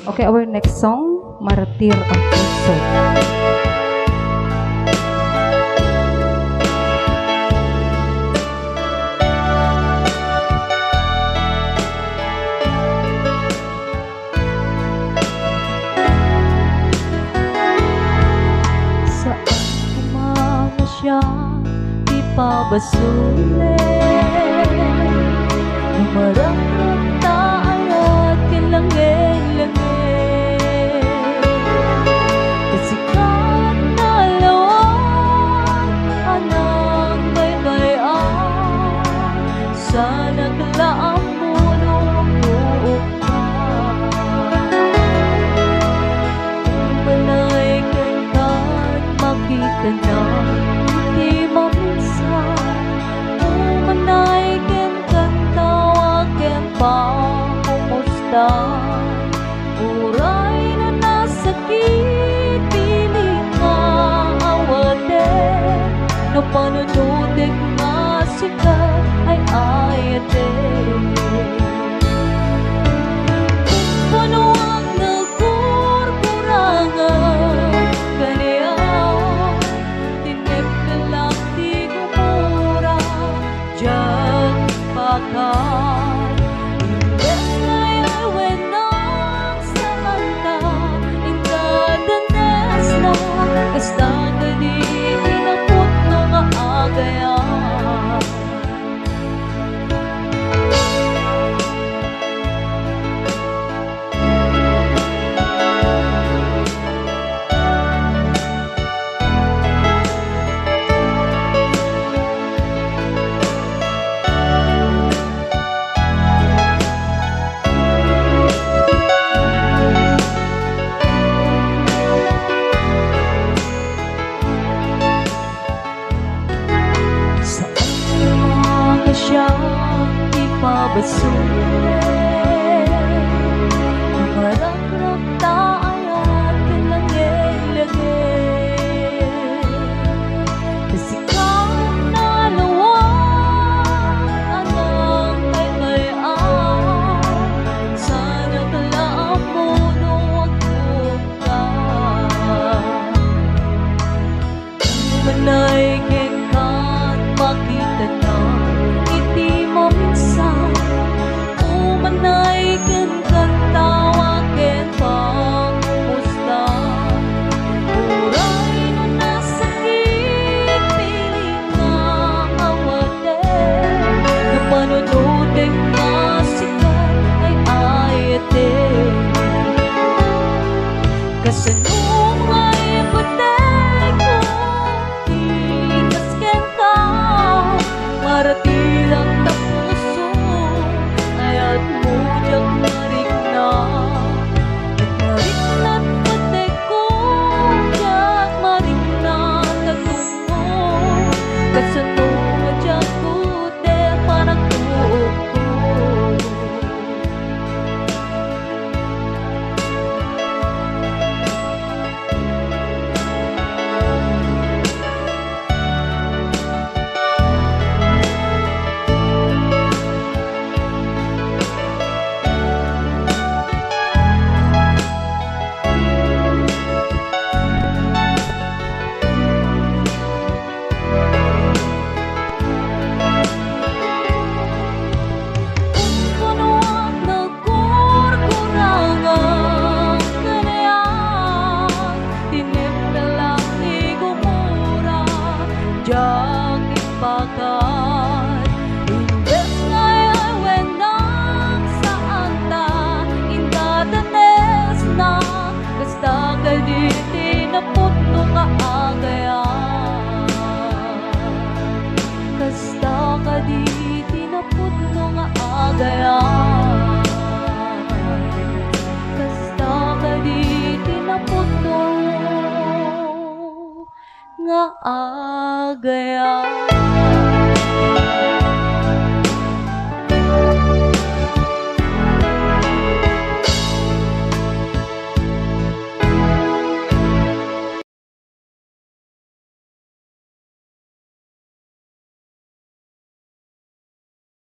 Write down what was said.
Okay, our next song, Martir ang Puso. Saan kumama siya, di pa basulit. Umarang taan at kilangin-langin. Kasikat na lawak, anang baybayan. Sa naglaang mulong buong ka. Malay kanta't makita na hindi maminsan. Umanay ken tawagan pa kumusta. Uray na nasakit, piling maawatin. No panunutig nga sikat ay ayatin. Puno ang nagkurkurangan kaniya. Tinip ka lang di kumura, diyan pakat. Imbes nga'y wenang sa manta, ingkadanes na basta ka di tinapot no nga agayan. Siyang ipabasulit. Umarang taan at kilangin-langin. Kasikat na lawak, anang baybayan. Sa naglaang mulong ka. Manay ken makita na maminsan. Umanay ken tawagan pa kumusta. Uray na nasakit, piling maawatin. No panunutig nga sikat ay ayatin. Kasanong ay patay ko, tikas ken ka. Maratil ang tapuso, aya't mudyak marik na. At marik na't patay ko, yak marik na tatungo. Kasanong adyak kute parang tuok ko. Diyan ipakat. Imbes nga'y wenang saan ta, ingkadanes na basta ka di tinapot no nga agayan. Basta ka di tinapot no nga agayan. Basta ka di tinapot no nga agayan.